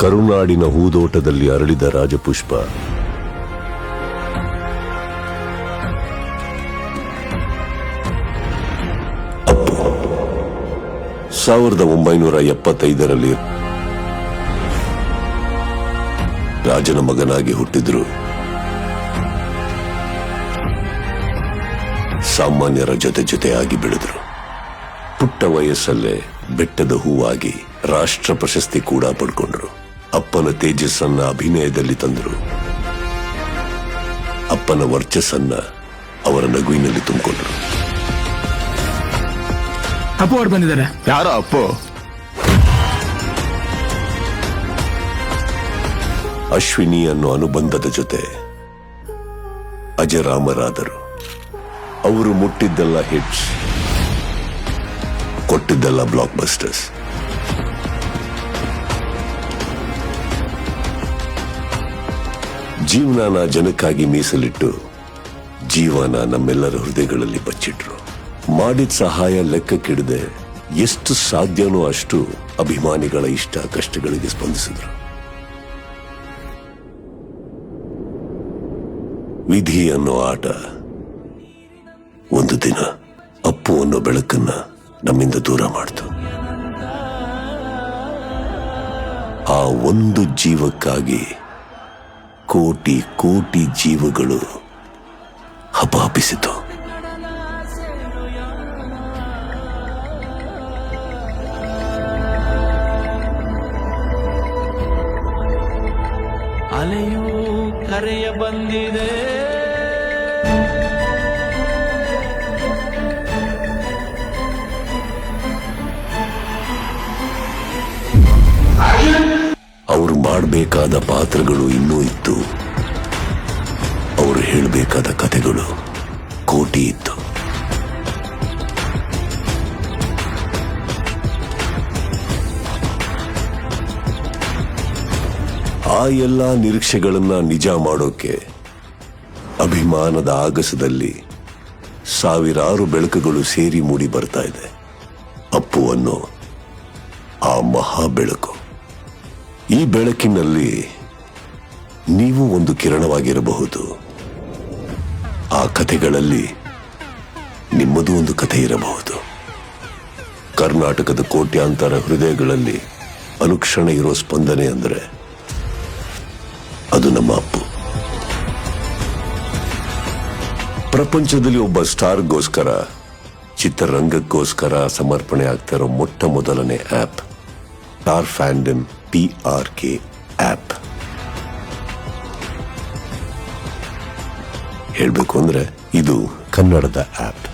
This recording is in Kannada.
ಕರುನಾಡಿನ ಹೂದೋಟದಲ್ಲಿ ಅರಳಿದ ರಾಜಪುಷ್ಪ. ಅಪ್ಪು 1975ರಲ್ಲಿ ರಾಜನ ಮಗನಾಗಿ ಹುಟ್ಟಿದ್ರು. ಸಾಮಾನ್ಯರ ಜೊತೆಯಾಗಿ ಬೆಳೆದ್ರು. ಪುಟ್ಟ ವಯಸ್ಸಲ್ಲೇ ಬೆಟ್ಟದ ಹೂವಾಗಿ ರಾಷ್ಟ್ರ ಪ್ರಶಸ್ತಿ ಕೂಡ ಪಡ್ಕೊಂಡ್ರು. ಅಪ್ಪನ ತೇಜಸ್ಸನ್ನ ಅಭಿನಯದಲ್ಲಿ ತಂದರು. ಅಪ್ಪನ ವರ್ಚಸ್ಸನ್ನ ಅವರ ನಗುವಿನಲ್ಲಿ ತುಂಬಿಕೊಂಡ್ರು. ಅಪ್ಪು ಅವ್ರು ಬಂದಿದ್ದಾರೆ. ಯಾರೋ ಅಪ್ಪು? ಅಶ್ವಿನಿ ಅನ್ನೋ ಅನುಬಂಧದ ಜೊತೆ ಅಜರಾಮರಾದರು. ಅವರು ಮುಟ್ಟಿದ್ದೆಲ್ಲ ಹಿಟ್ಸ್, ಕೊಟ್ಟಿದ್ದೆಲ್ಲ ಬ್ಲಾಕ್ ಬಸ್ಟರ್ಸ್. ಜೀವನನ ಜನಕ್ಕಾಗಿ ಮೀಸಲಿಟ್ಟು ಜೀವನ ನಮ್ಮೆಲ್ಲರ ಹೃದಯಗಳಲ್ಲಿ ಬಚ್ಚಿಟ್ರು. ಮಾಡಿದ ಸಹಾಯ ಲೆಕ್ಕಕ್ಕಿಡದೆ ಎಷ್ಟು ಸಾಧ್ಯನೋ ಅಷ್ಟು ಅಭಿಮಾನಿಗಳ ಇಷ್ಟ ಕಷ್ಟಗಳಿಗೆ ಸ್ಪಂದಿಸಿದ್ರು. ವಿಧಿ ಅನ್ನೋ ಆಟ ಒಂದು ದಿನ ಅಪ್ಪು ಅನ್ನೋ ಬೆಳಕನ್ನ ನಮ್ಮಿಂದ ದೂರ ಮಾಡ್ತು. ಆ ಒಂದು ಜೀವಕ್ಕಾಗಿ ಕೋಟಿ ಕೋಟಿ ಜೀವಗಳು ಹಪಾಪಿಸಿತು. ಅಲೆಯೂ ಕರೆಯ ಬಂದಿದೆ, ಅವರು ಮಾಡಬೇಕಾದ ಪಾತ್ರಗಳು ಇನ್ನೂ ಇತ್ತು. ಅವರು ಹೇಳಬೇಕಾದ ಕಥೆಗಳು ಕೋಟಿ ಇತ್ತು. ಆ ಎಲ್ಲ ನಿರೀಕ್ಷೆಗಳನ್ನ ನಿಜ ಮಾಡೋಕೆ ಅಭಿಮಾನದ ಆಗಸದಲ್ಲಿ ಸಾವಿರಾರು ಬೆಳಕುಗಳು ಸೇರಿ ಮೂಡಿ ಬರ್ತಾ ಇದೆ. ಅಪ್ಪು ಅನ್ನೋ ಆ ಮಹಾ ಬೆಳಕು. ಈ ಬೆಳಕಿನಲ್ಲಿ ನೀವು ಒಂದು ಕಿರಣವಾಗಿರಬಹುದು. ಆ ಕಥೆಗಳಲ್ಲಿ ನಿಮ್ಮದು ಒಂದು ಕಥೆ ಇರಬಹುದು. ಕರ್ನಾಟಕದ ಕೋಟ್ಯಾಂತರ ಹೃದಯಗಳಲ್ಲಿ ಅನುಕ್ಷಣ ಇರೋ ಸ್ಪಂದನೆ ಅಂದ್ರೆ ಅದು ನಮ್ಮ ಅಪ್ಪು. ಪ್ರಪಂಚದಲ್ಲಿ ಒಬ್ಬ ಸ್ಟಾರ್ಗೋಸ್ಕರ, ಚಿತ್ರರಂಗಕ್ಕೋಸ್ಕರ ಸಮರ್ಪಣೆ ಆಗ್ತಾ ಇರೋ ಮೊಟ್ಟ ಮೊದಲನೇ ಆಪ್ ಸ್ಟಾರ್ ಫ್ಯಾಂಡಮ್ PRK ಆಪ್. ಹೇಳ್ಬೇಕು ಅಂದ್ರೆ ಇದು ಕನ್ನಡದ ಆಪ್.